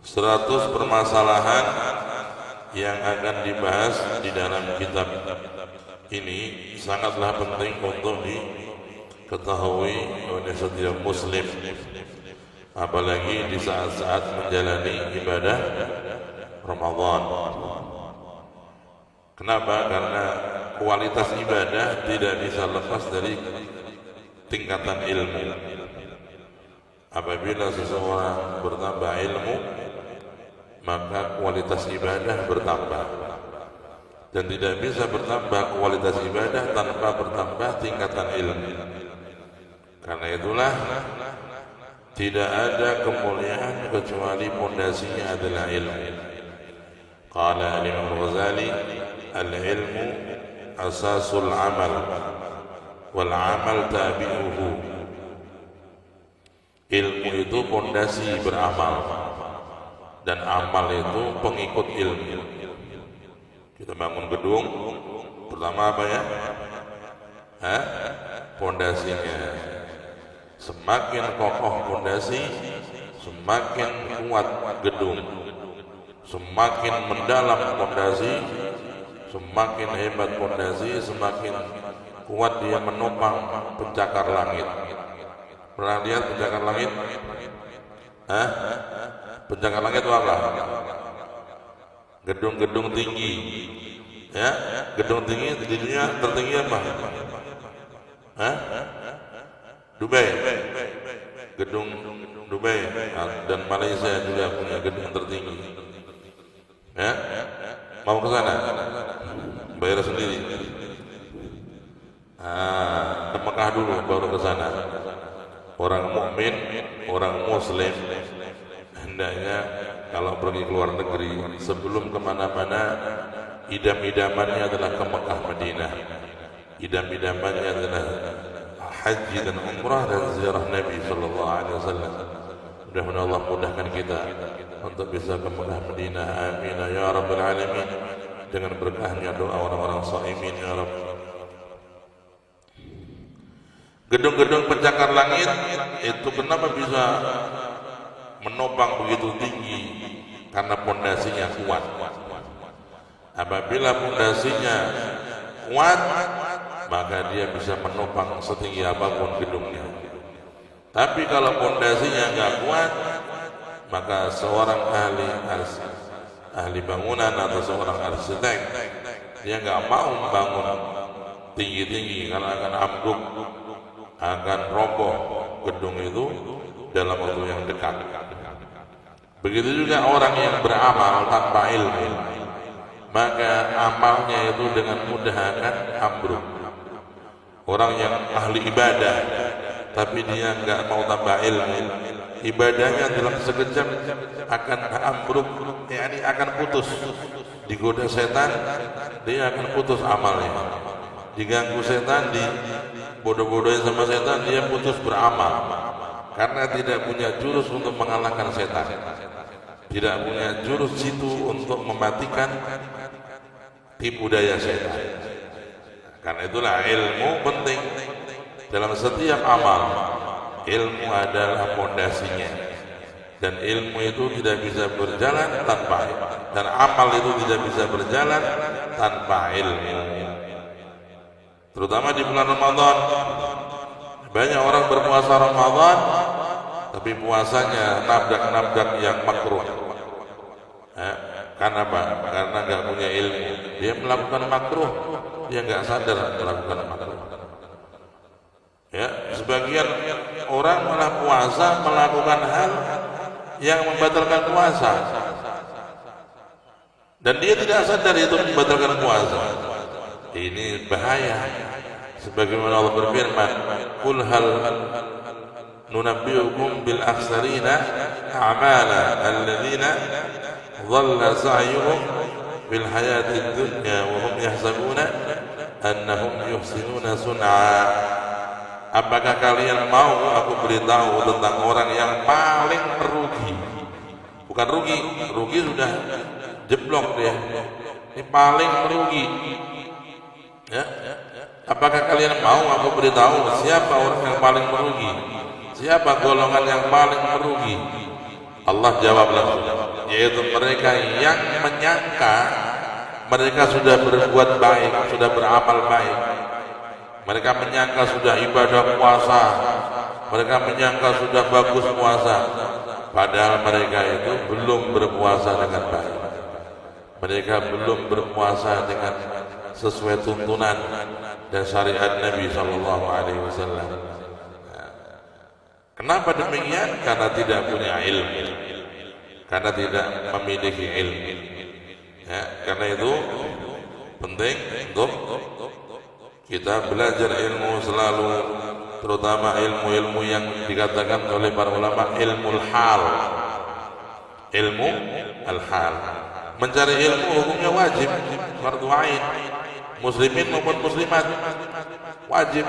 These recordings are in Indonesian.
100 permasalahan yang akan dibahas di dalam kitab ini sangatlah penting untuk diketahui oleh setiap muslim, apalagi di saat-saat menjalani ibadah Ramadan. Kenapa? Karena kualitas ibadah tidak bisa lepas dari tingkatan ilmu. Apabila seseorang bertambah ilmu, maka kualitas ibadah bertambah. Dan tidak bisa bertambah kualitas ibadah tanpa bertambah tingkatan ilmu. Karena itulah tidak ada kemuliaan kecuali pondasinya adalah ilmu. Qala Imam Ghazali, al-ilmu asasul amal wal amal tabi'uhu. Ilmu itu pondasi beramal dan amal itu pengikut ilmu. Kita bangun gedung, pertama apa ya? Pondasinya. Semakin kokoh pondasi, semakin kuat gedung. Semakin mendalam pondasi, semakin hebat pondasi, semakin kuat dia menopang pencakar langit. Pernah lihat pencakar langit? Pencakar langit itu apa? Gedung-gedung tinggi, ya, gedung tinggi di dunia tertinggi apa? Dubai, gedung Dubai dan Malaysia juga punya gedung tertinggi. Ya, mau ke sana? Bayar sendiri. Ke Mekah dulu, baru ke sana. Orang mukmin, orang muslim hendaknya kalau pergi ke luar negeri sebelum kemana-mana idam-idamannya adalah ke Mekah Madinah. Idam-idamannya adalah haji dan umrah dan ziarah Nabi sallallahu alaihi wasallam. Mudah-mudahan Allah mudahkan kita untuk bisa ke Mekah Madinah. Amin ya rabbal alamin. Dengan berkahnya doa orang-orang shaimin ya Rabb. Gedung-gedung pencakar langit itu kenapa bisa menopang begitu tinggi? Karena pondasinya kuat. Apabila pondasinya kuat, maka dia bisa menopang setinggi apapun gedungnya. Tapi kalau pondasinya enggak kuat, maka seorang ahli bangunan atau seorang arsitek dia enggak mau membangun tinggi-tinggi karena akan ambruk, akan roboh gedung itu dalam waktu yang dekat. Begitu juga orang yang beramal tanpa ilmu, maka amalnya itu dengan mudah akan ambruk. Orang yang ahli ibadah tapi dia enggak mau tambah ilmu, ibadahnya dalam sekejap akan ambruk, yakni akan putus. Digoda setan, dia akan putus amalnya. Diganggu setan, bodoh-bodohin sama setan, dia putus beramal karena tidak punya jurus untuk mengalahkan setan, tidak punya jurus situ untuk mematikan tipu daya setan. Karena itulah ilmu penting dalam setiap amal. Ilmu adalah pondasinya, dan ilmu itu tidak bisa berjalan tanpa ilmu, dan amal itu tidak bisa berjalan tanpa ilmu. Terutama di bulan Ramadan, banyak orang berpuasa Ramadan tapi puasanya nabrak-nabrak yang makruh. Karena apa? Karena nggak punya ilmu. Dia melakukan makruh, dia nggak sadar melakukan makruh. Ya, sebagian orang malah puasa melakukan hal yang membatalkan puasa, dan dia tidak sadar itu membatalkan puasa. Ini bahaya. Sebagaimana Allah berfirman, "Qul hal nunabbiukum bil akhsarina a'mala alladzina dhalla sa'yuhum fil hayatid dunya wa hum yahsabuna annahum yuhsinuna sun'a." Apakah kalian mau aku beritahu tentang orang yang paling merugi? Bukan rugi, rugi sudah jeblok dia. Ini paling merugi. Ya. Apakah kalian mau aku beritahu siapa orang yang paling merugi? Siapa golongan yang paling merugi? Allah jawab langsung, yaitu mereka yang menyangka mereka sudah berbuat baik, sudah beramal baik. Mereka menyangka sudah ibadah puasa, mereka menyangka sudah bagus puasa, padahal mereka itu belum berpuasa dengan baik. Mereka belum berpuasa dengan sesuai tuntunan dan syariat Nabi Sallallahu Alaihi Wasallam. Kenapa demikian? Karena tidak punya ilmu, karena tidak memiliki ilmu. Ya, karena itu penting untuk kita belajar ilmu selalu, terutama ilmu-ilmu yang dikatakan oleh para ulama ilmu hal. Ilmu al-hal. Mencari ilmu hukumnya wajib, fardu ain. Muslimin maupun muslimat wajib.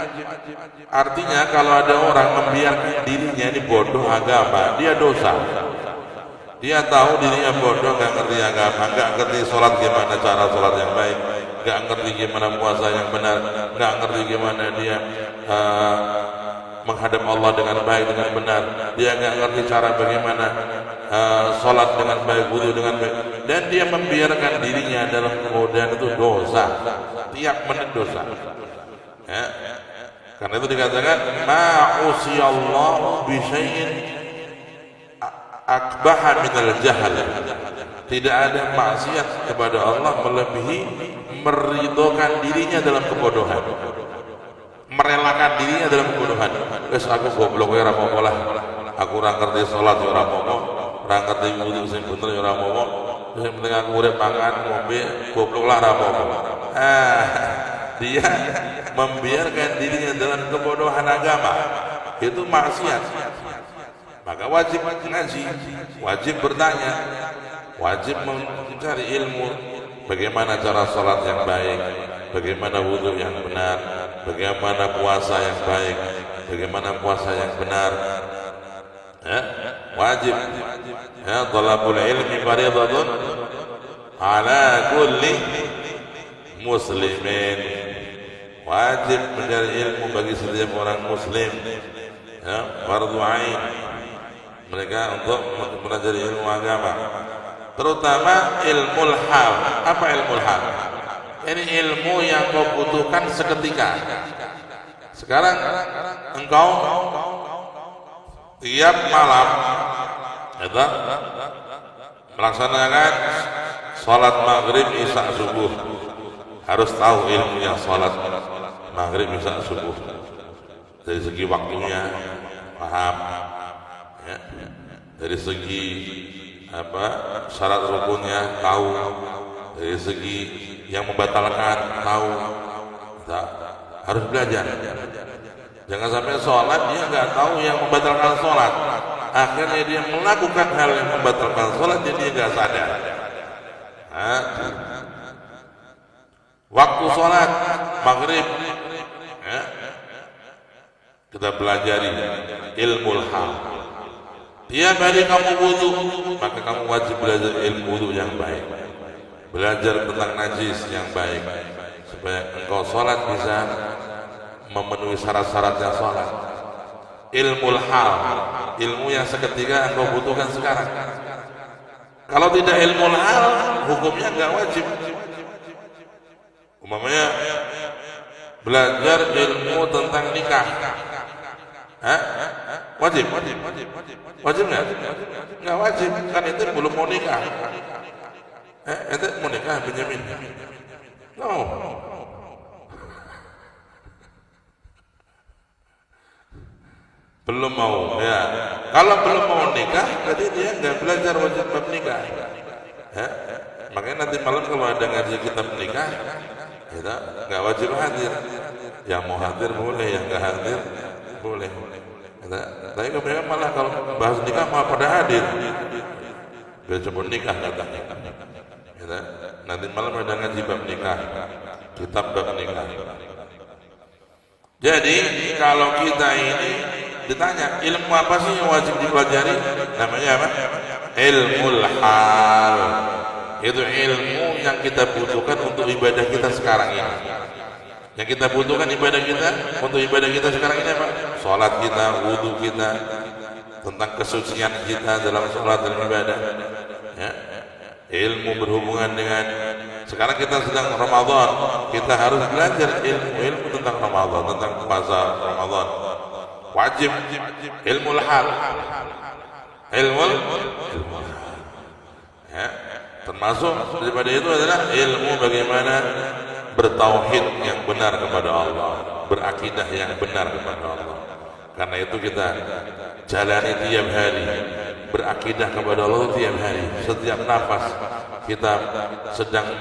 Artinya kalau ada orang membiarkan dirinya ini bodoh agama, dia dosa. Dia tahu dirinya bodoh, nggak ngerti agama, nggak ngerti sholat gimana cara sholat yang baik, nggak ngerti gimana puasa yang benar, nggak ngerti gimana dia menghadap Allah dengan baik, dengan benar. Dia nggak ngerti cara bagaimana sholat dengan baik, wudu dengan baik, dan dia membiarkan dirinya dalam kebodohan. Itu dosa, tiap menit dosa. Ya. Karena itu dikatakan ma'usiyallahu bisyai'in akbaha minal jahal. Tidak ada maksiat kepada Allah melebihi meridhokan dirinya dalam kebodohan, merelakan dirinya dalam kebodohan. Wes aku goblok ya ora apa-apa lah, aku ora ngerti salat ya ora apa-apa, ora ngerti wudu sing bener ya ora apa-apa, sing penting aku urip mangan ngombe goblok lah ora apa-apa. Dia membiarkan dirinya dalam kebodohan agama, itu maksiat. Maka wajib ngaji, wajib bertanya, wajib mencari ilmu bagaimana cara sholat yang baik, bagaimana wudhu yang benar, bagaimana puasa yang baik, bagaimana puasa yang benar. Ya, wajib. Ya, thalabul ilmi fardhatun ala kulli muslimin. Wajib mencari ilmu bagi setiap orang muslim. Ya, fardhu ain mereka untuk mempelajari ilmu agama, terutama ilmu hal. Apa ilmu hal? Ini ilmu yang kau butuhkan seketika. Sekarang engkau tiap malam ya, melaksanakan sholat maghrib, isya, subuh. Harus tahu ilmunya sholat maghrib, isya, subuh. Dari segi waktunya paham. Ya. Dari segi syarat rukunnya tahu, dari segi yang membatalkan tahu. Nah, harus belajar. Jangan sampai sholat dia nggak tahu yang membatalkan sholat, akhirnya dia melakukan hal yang membatalkan sholat, jadi dia nggak sadar. Nah, waktu sholat maghrib ya, kita pelajari ilmu hal. Tiap hari kamu wudu, maka kamu wajib belajar ilmu wudu yang baik, belajar tentang najis yang baik, supaya engkau sholat bisa memenuhi syarat-syaratnya sholat. Ilmu hal, ilmu yang seketika engkau butuhkan sekarang. Kalau tidak ilmu hal, hukumnya enggak wajib. Umpamanya belajar ilmu tentang nikah, wajib? Wajib nggak? Nggak wajib, kan itu belum mau nikah. Ente mau nikah Benyamin? No. Belum mau ya. Kalau belum mau nikah, berarti dia nggak belajar wajib bab nikah. Makanya nanti malam kalau ada ngaji kitab nikah, kita nggak wajib hadir. Yang mau hadir boleh, yang nggak hadir boleh. Tapi kebanyakan malah kalau bahas nikah malah pada hadir. Biar coba nikah katanya. Nanti malam ada ngaji bab nikah, kitab bab nikah. Jadi kalau kita ini ditanya ilmu apa sih yang wajib dipelajari, namanya apa? Ilmu hal. Itu ilmu yang kita butuhkan untuk ibadah kita sekarang ini. Yang kita butuhkan ibadah kita, untuk ibadah kita sekarang ini apa? Sholat kita, wudu kita, tentang kesucian kita dalam sholat dan ibadah. ya. Ilmu berhubungan dengan, sekarang kita sedang Ramadan, kita harus belajar ilmu tentang Ramadan, tentang puasa Ramadan. Wajib ilmu hal, ilmu ya. Termasuk daripada itu adalah ilmu bagaimana bertauhid yang benar kepada Allah, berakidah yang benar kepada Allah. Karena itu kita jalani tiap hari, berakidah kepada Allah tiap hari. Setiap nafas kita sedang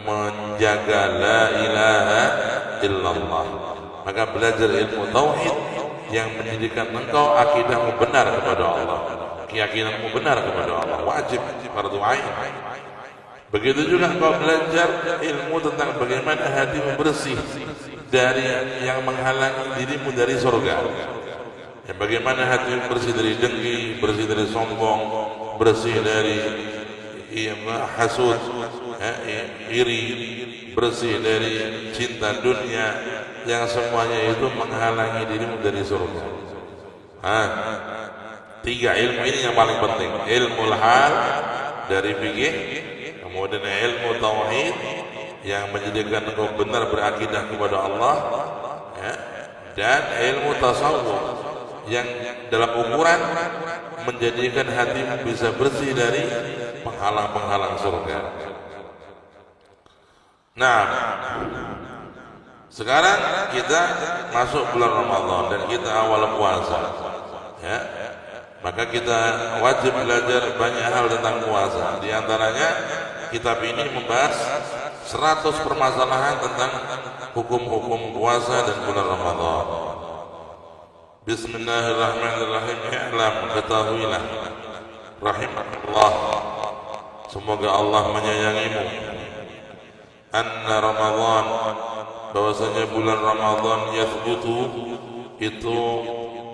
menjaga la ilaha illallah. Maka belajar ilmu tauhid yang menjadikan engkau akidahmu benar kepada Allah, keyakinanmu benar kepada Allah, wajib fardu ain. Begitu juga engkau belajar ilmu tentang bagaimana hatimu bersih dari yang menghalangi dirimu dari surga. Ya, bagaimana hatimu bersih dari dengki, bersih dari sombong, bersih dari hasud, iri, bersih dari cinta dunia, yang semuanya itu menghalangi dirimu dari surga. Tiga ilmu ini yang paling penting. Ilmu hal dari fikih, kemudian ilmu tauhid yang menjadikan engkau benar berakidah kepada Allah, ya, dan ilmu tasawuf yang dalam ukuran menjadikan hatimu bisa bersih dari penghalang-penghalang surga. Nah, sekarang kita masuk bulan Ramadan dan kita awal puasa, ya. Maka kita wajib belajar banyak hal tentang puasa. Di antaranya kitab ini membahas 100 permasalahan tentang hukum-hukum puasa dan bulan Ramadan. Bismillahirrahmanirrahim. I'lam, ketahuilah rahimakallah, semoga Allah menyayangimu, anna Ramadan, bahwasanya bulan Ramadan yathbutu, itu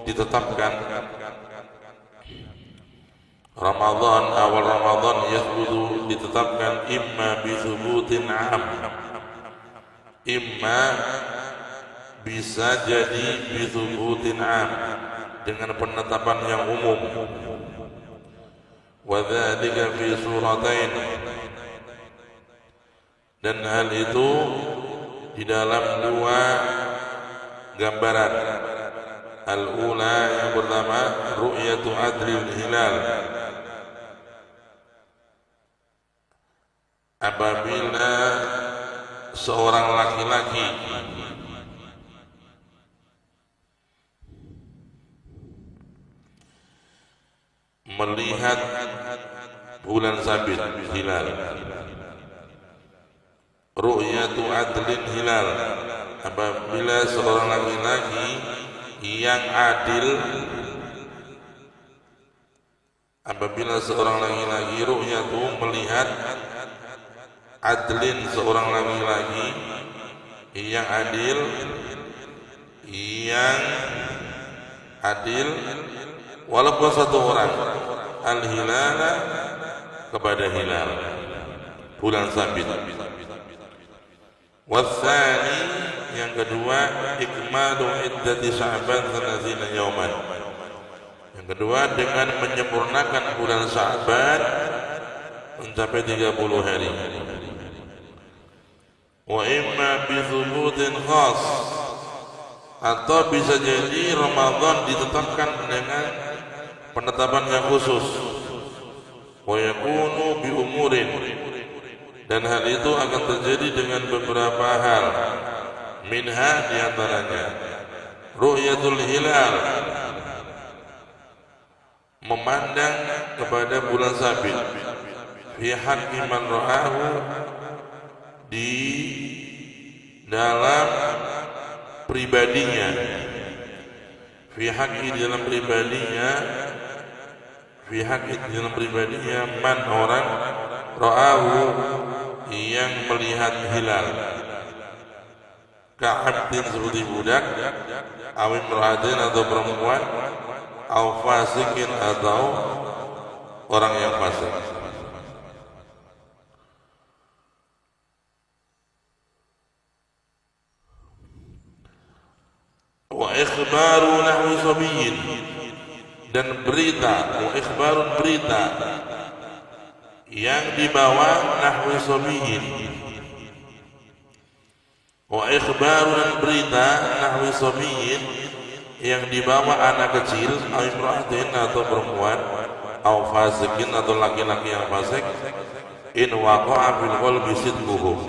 ditetapkan. Ramadan, awal Ramadan yathbutu, ditetapkan imma bithubutin am, imma bisa jadi bithubutin am, dengan penetapan yang umum. Wa dzalika fi suratain, dan hal itu di dalam dua gambaran. Al-ula, yang pertama, ru'yatu adlil hilal, apabila seorang laki-laki melihat bulan sabit hilal. Ru'yatu adlin hilal, apabila seorang laki-laki yang adil, apabila seorang laki-laki ru'yatu melihat adlin, seorang laki-laki yang adil, walaupun satu orang, al-hilala, kepada hilal bulan sabit. Watsani, yang kedua, ikmalu iddati Sya'ban 30 yauman, yang kedua dengan menyempurnakan bulan Sya'ban mencapai 30 hari. Wa imma bi thubutin khas, atau bisa jadi Ramadan ditetapkan dengan penetapan yang khusus. Wa yakunu bi umurin, dan hal itu akan terjadi dengan beberapa hal. Minha, diantaranya ru'yatul hilal, memandang kepada bulan sabit, fi haqqi man ra'ahu, di dalam pribadinya, fi haqqi, di dalam pribadinya, fi haqqi, di dalam pribadinya, man, orang, ra'ahu, yang melihat hilal, ka'abdin, seperti budak, awim ra'adin, atau perempuan, aw fasikin, atau orang yang fasik. Wa ikhbaru nahwi sabiyyin, dan berita, wa ikhbarun, berita, yang dibawa nahwi sobiyin, wa ikhbaru dan berita nahwi sobiyin yang dibawa anak kecil, au imra'atin atau perempuan, au fasikin atau laki-laki yang fasik, in waqa'a fil qalbi sidquhum,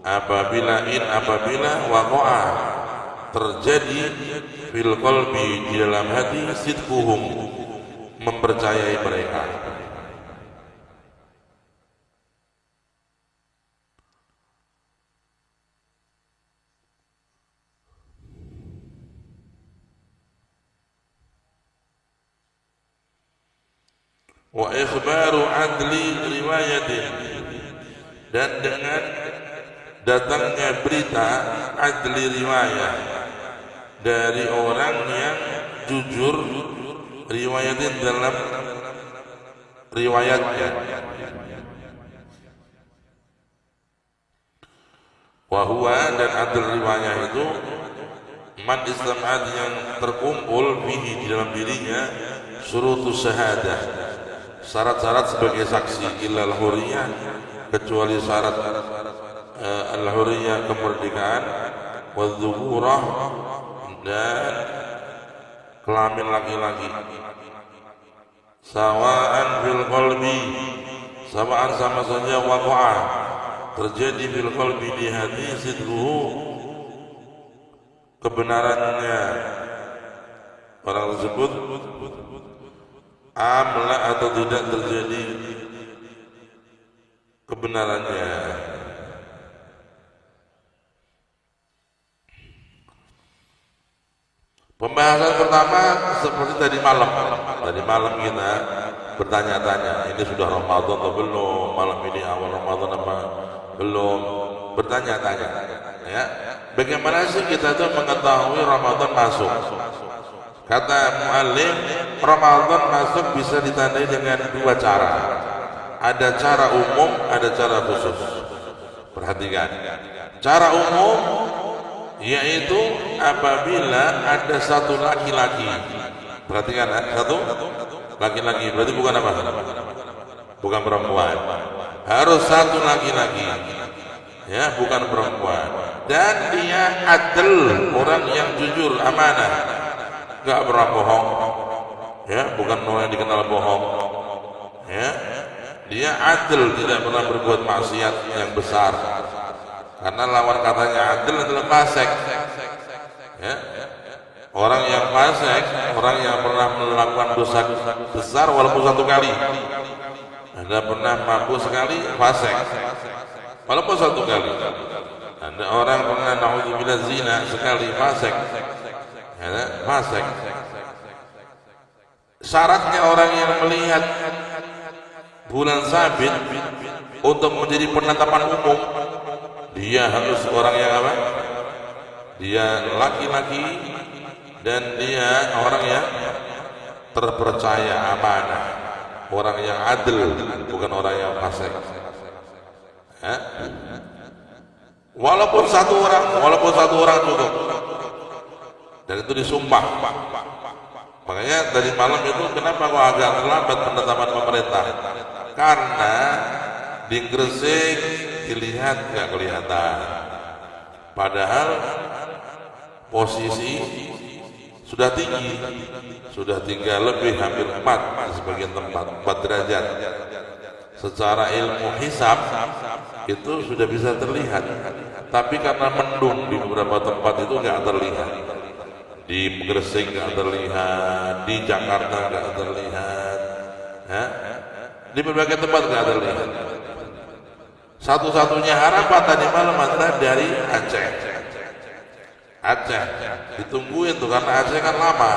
apabila waqa'a terjadi fil qalbi di dalam hati sidquhum mempercayai mereka. Wa ikhbaru adli riwayatin, dan dengan datangnya berita adli riwayat dari orang yang jujur riwayatin dalam riwayatnya. Wa huwa, dan adil riwayat itu man istam'ad yang terkumpul bihi di dalam dirinya syurutus syahadah, syarat-syarat sebagai saksi, illal huriyah, kecuali syarat al-huriyah kemerdekaan, wadzukurah, dan kelamin laki-laki, sawa'an fil qalbi, sawa'an sama saja, waqa'a terjadi fil qalbi di hati sidruhu kebenarannya orang tersebut, amla atau tidak terjadi kebenarannya. Pembahasan pertama seperti tadi malam kita bertanya-tanya, ini sudah Ramadan atau belum, malam ini awal Ramadan apa belum, bertanya-tanya ya, bagaimana sih kita tuh mengetahui Ramadan masuk. Kata mu'allim, Ramadan masuk bisa ditandai dengan dua cara, ada cara umum, ada cara khusus. Perhatikan, cara umum yaitu apabila ada satu laki-laki, perhatikan ya, satu laki-laki, berarti bukan apa? Bukan perempuan, harus satu laki-laki ya, bukan perempuan, dan dia adil, orang yang jujur, amanah, nggak pernah bohong ya, bukan orang yang dikenal bohong ya, dia adil, tidak pernah berbuat maksiat yang besar, karena lawan katanya adil adalah fasik ya. Orang yang fasik, orang yang pernah melakukan dosa besar walaupun satu kali, Anda pernah mabuk sekali, fasik walaupun satu kali. Ada orang pernah naudzubillah zina sekali, fasik ya, fasik. Syaratnya orang yang melihat bulan sabit untuk menjadi penetapan umum, dia harus orang yang apa? Dia laki-laki dan dia orang yang terpercaya, amanah, orang yang adil, bukan orang yang fasik ya? Walaupun satu orang cukup, dan itu disumpah. Makanya dari malam itu kenapa kok agak terlambat penetapan pemerintah, karena di Gresik dilihat nggak kelihatan, padahal posisi sudah tinggi, sudah tinggal lebih hampir 4 di sebagian tempat, 4 derajat. Secara ilmu hisab itu sudah bisa terlihat, tapi karena mendung di beberapa tempat itu nggak terlihat. Di Gresik nggak terlihat, di Jakarta nggak terlihat ya? Di berbagai tempat nggak terlihat. Satu-satunya harapan tadi malam adalah dari Aceh. Ditungguin tuh, karena Aceh kan lama,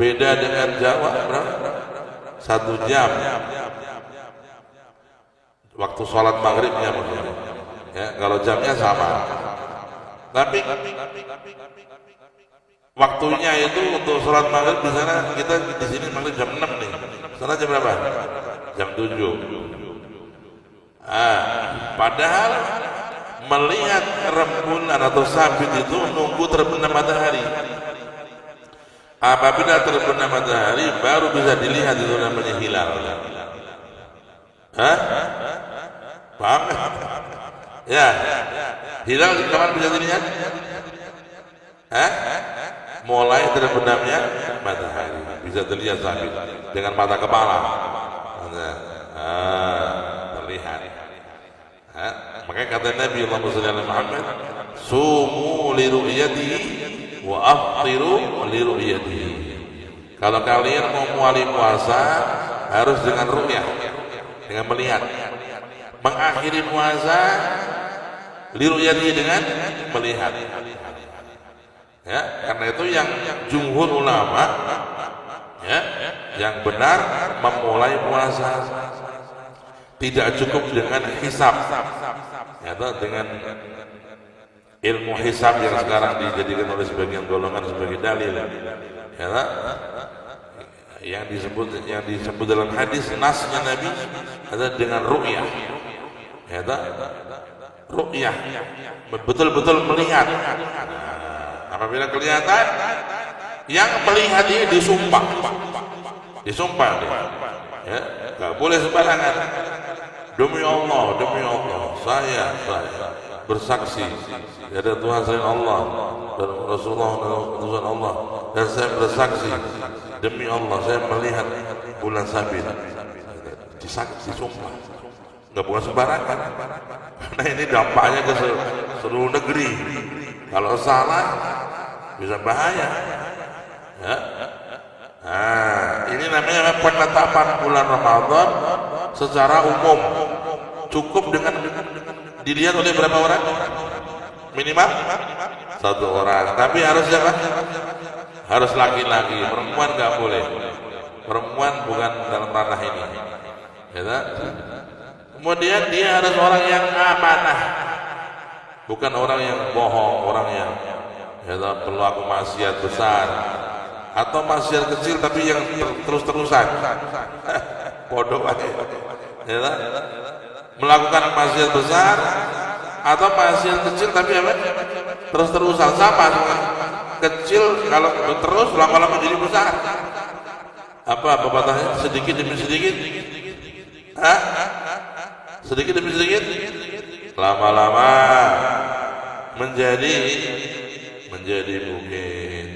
beda dengan Jawa berapa? 1 jam waktu sholat maghribnya ya, kalau jamnya sama, tapi waktunya itu untuk sholat maghrib di sana, kita di sini maghrib jam 6 nih, sana jam berapa? Jam 7. Padahal melihat rembulan atau sabit itu nunggu terbenam matahari. Apabila terbenam matahari baru bisa dilihat, itu namanya hilal. Hah? Banget. Ya. Hilal kapan bisa dilihat? Hah? Mulai terbenamnya matahari. Bisa dilihat sabit dengan mata kepala. Terlihat. Makanya kata Nabi Muhammad, sumu li ru'yatihi wa aftiru li ru'yatihi. Kalau kalian mau muali puasa harus dengan ru'yah, dengan melihat. Mengakhiri puasa li ru'yatihi dengan melihat. Ya, karena itu yang jumhur ulama ya, yang benar memulai puasa tidak cukup dengan hisab, ya, dengan ilmu hisab yang sekarang dijadikan oleh sebagian golongan sebagai dalil, ya, yang disebut dalam hadis nasnya Nabi adalah dengan ru'yah, ya, ru'yah betul-betul melihat. Apabila kelihatan yang melihat ini disumpah dia, ya, nggak boleh sembarangan. Demi Allah, saya bersaksi ada Tuhan selain Allah dan Rasulullah dan utusan Allah, dan saya bersaksi demi Allah saya melihat bulan sabit. Disumpah, nggak boleh sembarangan. Nah ini dampaknya ke seluruh negeri. Kalau salah bisa bahaya. Ya. Nah, ini namanya penetapan bulan Ramadan secara umum. Cukup dengan dilihat oleh berapa orang? Minimal 1 orang. Tapi harus siapa? Harus laki-laki. Perempuan nggak boleh. Perempuan bukan dalam ranah ini. Ya, kemudian dia harus orang yang amanah, bukan orang yang bohong, orang yang pelaku maksiat besar atau maksiat kecil tapi yang terus-terusan. Bodoh aja. Ya, melakukan maksiat besar atau maksiat kecil tapi apa? Terus-terusan, sama. Kecil kalau terus lama-lama jadi besar. Apa pepatahnya? Sedikit demi sedikit. Hah? Sedikit demi sedikit lama-lama menjadi bukit.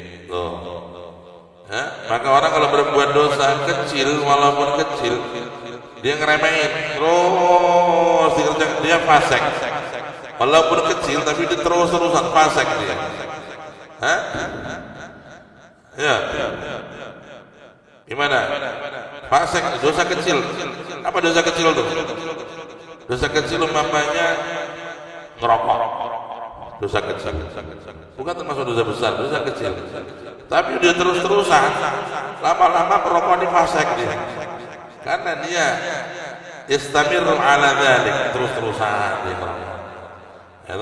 Maka orang kalau berbuat dosa kecil, walaupun kecil, dia ngeremehin terus dikerjakan, dia fasik. Walaupun kecil tapi dia terus-terusan fasik dia. Ya. Gimana? Fasik, dosa kecil. Apa dosa kecil tuh? Dosa kecil umpamanya ngerokok. Dosa kecil. Bukan termasuk dosa besar, dosa kecil. Tapi dia terus-terusan, lama-lama perokok ini fasik dia. Karena dia istamiru ala dzalik, terus-terusan dia merokok. Ya,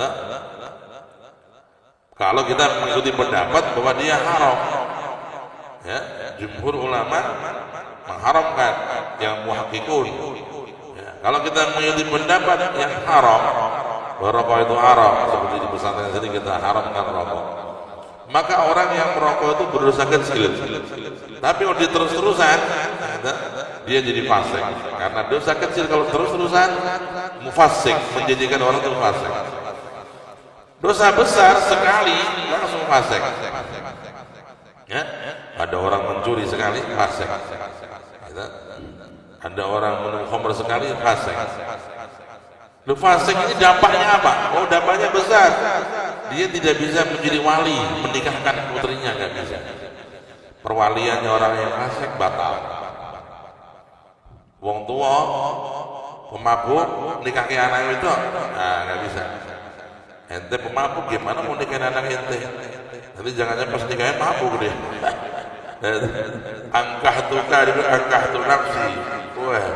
kalau kita mengikuti pendapat bahwa dia haram, ya, jumhur ulama mengharamkan, yang muhakkikun. Ya, kalau kita mengikuti pendapat yang haram, bahwa rokok itu haram, seperti di pesantren sini kita haramkan rokok, maka orang yang merokok itu berdosa kecil. Tapi kalau dia terus-terusan, dia jadi fasik. Karena dosa kecil kalau terus-terusan mufasik, menjadikan orang itu fasik. Dosa besar sekali langsung fasik. Ya, ada orang mencuri sekali fasik. Ada orang minum khamr sekali fasik. Lu fasik ini dampaknya apa? Oh, dampaknya besar. Dia tidak bisa menjadi wali, menikahkan putrinya, nggak bisa. Perwaliannya orang yang fasik batal. Wong tua pemabuk nikahi anak itu, nah nggak bisa. Ente pemabuk gimana mau nikahin anak ente? Nanti jangan pas nikahin mabuk dia. Angkah tu nafsi. Wah,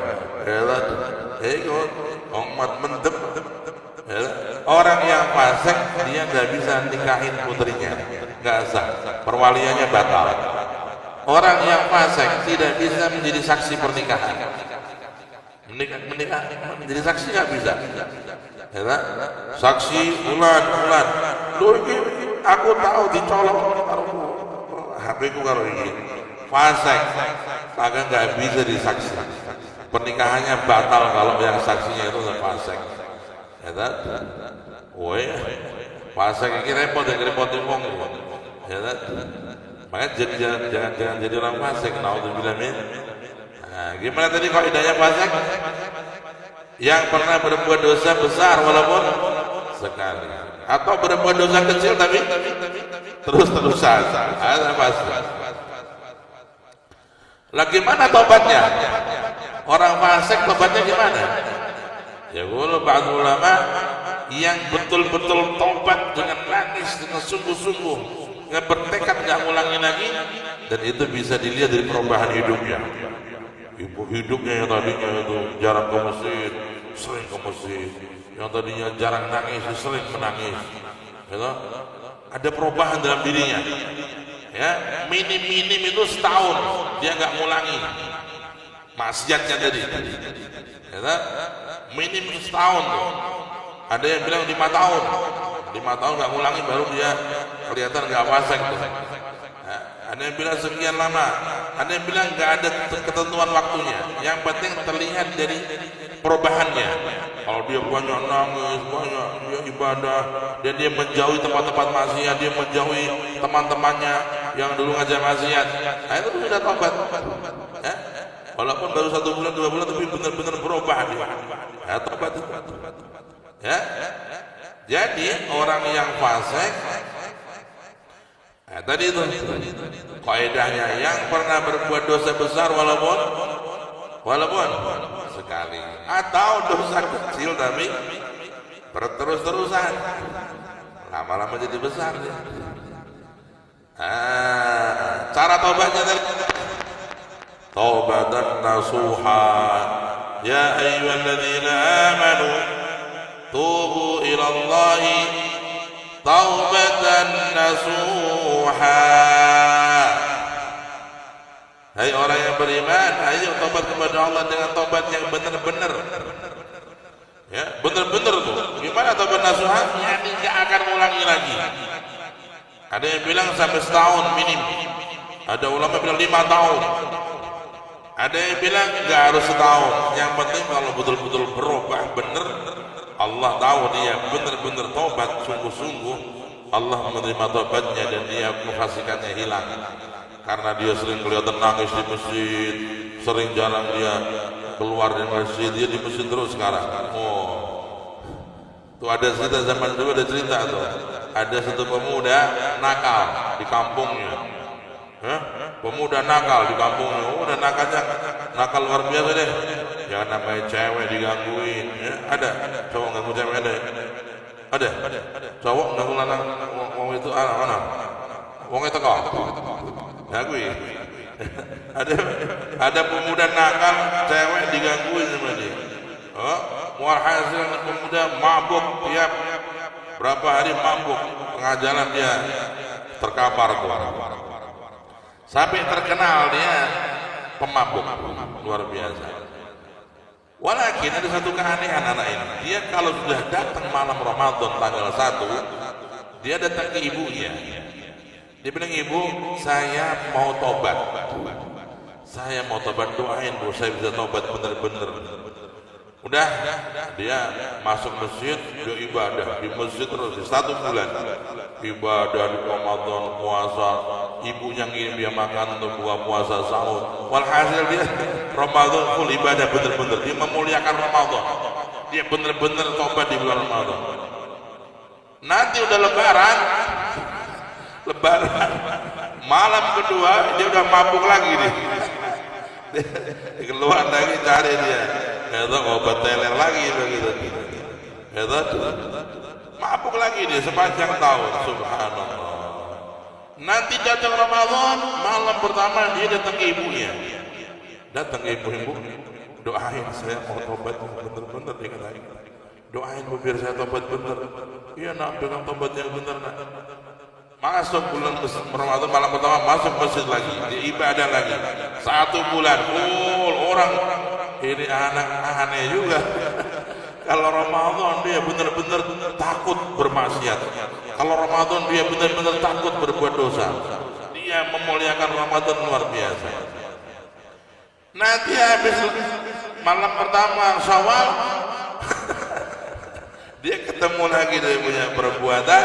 umat mendem. Orang yang fasik dia nggak bisa nikahin putrinya, nggak sah. Perwaliannya batal. Orang yang fasik tidak bisa menjadi saksi pernikahan. Menikah menjadi saksi nggak bisa. Ya, saksi bulan. Loh ini aku tahu dicolok HP ku karo ini. Fasik, maka nggak bisa disaksi. pernikahannya batal kalau yang saksinya itu fasik. Ya kan? Woi, fasik ini repot ya, repotin wong. Ya kan? Makanya jangan jadi orang fasik. Naudzubillah min. Nah, gimana tadi kaidahnya fasik? Yang pernah berbuat dosa besar walaupun sekali, atau berbuat dosa kecil tapi terus-terusan. Ada fasik. Lah gimana tobatnya? Orang fasik tobatnya gimana? Ya kalau ba'd ulama yang betul-betul tobat dengan nangis, dengan sungguh-sungguh, nggak bertekad nggak ngulangi lagi, dan itu bisa dilihat dari perubahan hidupnya. Hidupnya yang tadinya itu jarang ke masjid, sering ke masjid. Yang tadinya jarang nangis, sering menangis. Gitu? Ada perubahan dalam dirinya. Ya, minim itu setahun dia nggak ngulangi maksiatnya tadi. Ya, minim setahun tuh. Ada yang bilang 5 tahun, 5 tahun nggak ngulangi baru dia kelihatan nggak fasik tuh. Ya, ada yang bilang sekian lama, ada yang bilang nggak ada ketentuan waktunya. Yang penting terlihat dari perubahannya. Kalau dia banyak nangis, banyak dia ibadah, dan dia menjauhi tempat-tempat maksiat, dia menjauhi teman-temannya yang dulu ngajak maksiat, nah itu sudah tobat. Ya? Walaupun baru 1 bulan 2 bulan, tapi benar-benar berubah dia. Ya, tobat. Ya. Jadi orang yang fasik, nah, tadi itu kaidahnya yang pernah berbuat dosa besar walaupun sekali, atau dosa kecil tapi berterus-terusan, lama-lama jadi besar dia. Cara taubatnya tadi taubatan nasuha. Ya ayyuhalladzina amanu tubu ila Allahi taubatan nasuha. Hai orang yang beriman, ayo tobat kepada Allah dengan tobat yang benar-benar. Ya, benar-benar tuh. Gimana tobat nasuha? Yani enggak akan ulangi lagi. Ada yang bilang sampai setahun minim. Ada ulama bilang 5 tahun. Ada yang bilang enggak harus setahun. Yang penting kalau betul-betul berubah benar, Allah tahu dia benar-benar tobat sungguh-sungguh, Allah menerima tobatnya dan dia kefasikannya hilang. Karena dia sering kelihatan nangis di masjid, sering jarang dia keluar dari masjid, dia di masjid terus sekarang. Tuh ada cerita zaman dulu, ada cerita tuh. Ada satu pemuda nakal di kampungnya. Pemuda nakal di kampungnya, udah nakalnya nakal luar biasa deh. Jangan namanya cewek digangguin. Ya, ada cowok ganggu cewek ada. Ada cowok ganggu lanang, wong itu anak-anak. Wong itu kok. Gangguin. ada pemuda nakal, cewek digangguin sama dia. Walhasil pemuda mabuk tiap berapa hari mabuk, tengah jalan dia terkapar tuh. Sampai terkenal dia pemabuk luar biasa. Walakin ada satu keanehan anak ini. Dia kalau sudah datang malam Ramadan tanggal 1, dia datang ke ibunya. Dia bilang, ibu, saya mau tobat. Saya mau tobat, doain bu, saya bisa tobat bener-bener. Udah, dia masuk masjid, dia ibadah di masjid terus 1 bulan. Ibadah di Ramadan, puasa, ibunya ngirim dia makan untuk buka puasa sahur. Walhasil dia Ramadan full ibadah bener-bener. Dia memuliakan Ramadan. Dia bener-bener tobat di bulan Ramadan. Nanti udah lebaran, malam kedua dia udah mabuk lagi nih. Dia keluar lagi cari dia. Itu obat teler lagi begitu. Itu mabuk lagi dia sepanjang tahun. Subhanallah. Nanti datang Ramadan, malam pertama dia datang ke ibunya. Datang ke ibu, doain saya mau tobat bener-bener, dia kata. Doain bu biar saya tobat bener. Iya nak, dengan tobat yang bener nak. Masuk bulan Ramadan malam pertama, masuk masjid lagi, dia ibadah lagi 1 bulan full. Orang ini anak aneh juga. Kalau Ramadan dia benar-benar takut bermaksiat. Kalau Ramadan dia benar-benar takut berbuat dosa. Dia memuliakan Ramadan luar biasa. Nanti habis malam pertama Syawal dia ketemu lagi dia punya perbuatan,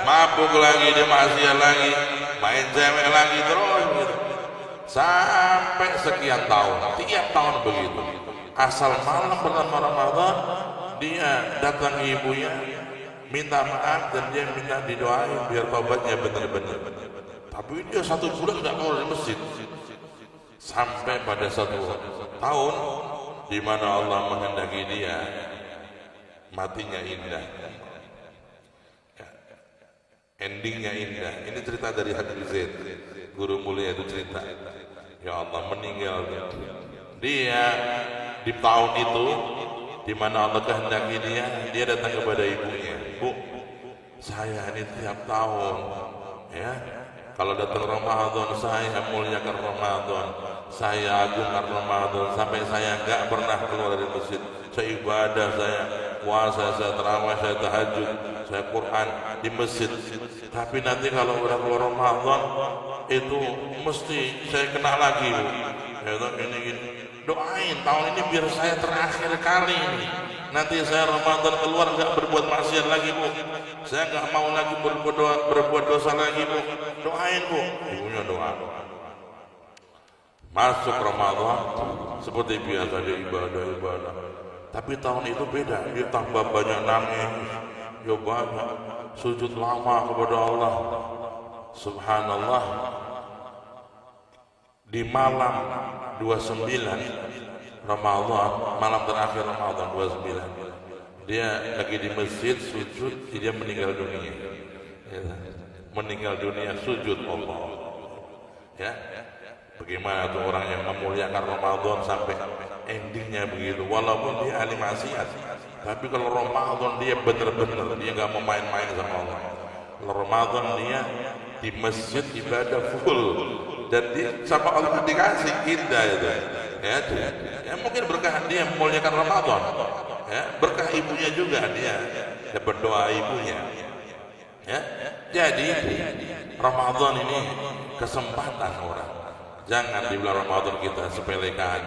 mabuk lagi, dia maksiat lagi, main cewek lagi terus gitu. Sampai sekian tahun, tiap tahun begitu. Asal malam pertama Ramadan dia datang ibunya minta maaf dan dia minta didoain biar tobatnya benar-benar. Tapi dia 1 bulan nggak keluar dari masjid. Sampai pada 1 tahun di mana Allah menghendaki dia matinya indah, endingnya indah. Ini cerita dari Habib Zaid, guru mulia itu cerita. Ya Allah, meninggal dia di tahun itu di mana Allah kehendaki dia datang kepada ibunya. Bu, saya ini tiap tahun ya kalau datang Ramadan saya muliakan Ramadan, saya agungkan Ramadan, sampai saya enggak pernah keluar dari masjid. Saya ibadah, saya puasa, saya tarawih, saya tahajud, saya Quran di masjid. Tapi nanti kalau udah keluar Ramadan itu mesti saya kena lagi, Bu. Ya, ini gini. Doain tahun ini biar saya terakhir kali ini. Nanti saya Ramadan keluar nggak berbuat maksiat lagi, Bu. Saya nggak mau lagi berbuat dosa lagi, Bu. Doain, Bu. Ibunya doa. Masuk Ramadan seperti biasa dia ibadah. Tapi tahun itu beda, dia tambah banyak nangis, dia banyak sujud lama kepada Allah. Subhanallah. Di malam 29 Ramadan, malam terakhir Ramadan 29, dia lagi di masjid sujud, dia meninggal dunia. Ya, meninggal dunia sujud Allah. Ya, bagaimana tuh orang yang memuliakan Ramadan sampai endingnya begitu, walaupun dia ahli maksiat, tapi kalau Ramadan dia benar-benar dia nggak mau main-main sama Allah. Kalau Ramadan dia di masjid ibadah full dan dia sama Allah dikasih indah itu. Ya mungkin berkah dia memuliakan Ramadan, ya berkah ibunya juga dia berdoa ibunya. Ya, jadi Ramadan ini kesempatan orang. Jangan di bulan Ramadan kita sepelekan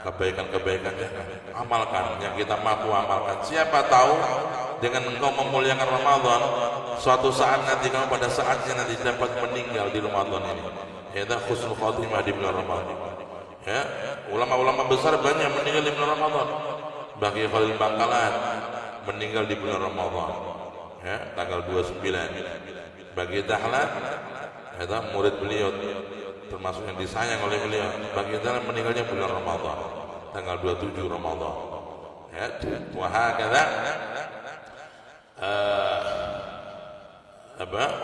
kebaikan-kebaikan, amalkan yang kita mampu amalkan. Siapa tahu dengan engkau memuliakan Ramadan, suatu saat nanti kamu pada saatnya nanti dapat meninggal di Ramadan ini. Yaitu husnul khotimah di bulan Ramadan. Ya, ulama-ulama besar banyak meninggal di bulan Ramadan. Bagi Khalil Bangkalan meninggal di bulan Ramadan. Ya, tanggal 29. Bagi Dahlan, itu murid beliau termasuk yang disayang oleh beliau, bagi Dahlan meninggalnya bulan Ramadan, tanggal 27 Ramadan. Ya, wahakala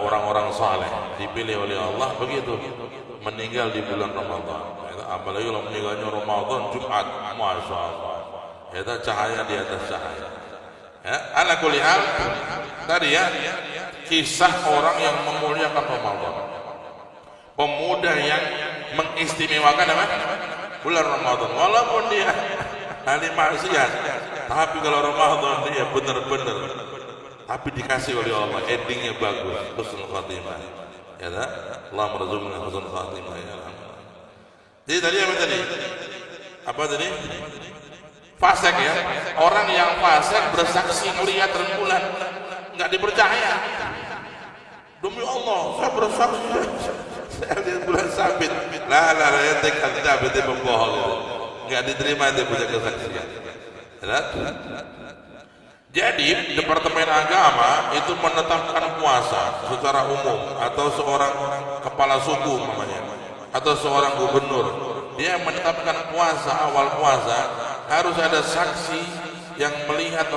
orang-orang saleh dipilih oleh Allah begitu meninggal di bulan Ramadan. Ya, apalagi kalau meninggalnya Ramadan Jumat, masya Allah, itu cahaya di atas cahaya. Ya, ala kulli hal tadi ya kisah orang yang memuliakan Ramadan, pemuda yang mengistimewakan apa? Bulan Ramadan, walaupun dia ahli maksiat, tapi kalau Ramadan dia benar-benar, tapi dikasih oleh Allah endingnya bagus, husnul khatimah. Ya tak? Allah merzuqna husnul khatimah. Ya. Jadi tadi apa tadi? Apa tadi? Fasik ya, orang yang fasik bersaksi melihat rembulan nggak dipercaya. Demi Allah, saya bersaksi, saya lihat bulan sabit. Lah, ya tekan sabit itu bohong itu, nggak diterima itu punya kesaksian. Jadi Departemen Agama itu menetapkan puasa secara umum, atau seorang kepala suku namanya, atau seorang gubernur, dia menetapkan puasa, awal puasa harus ada saksi yang melihat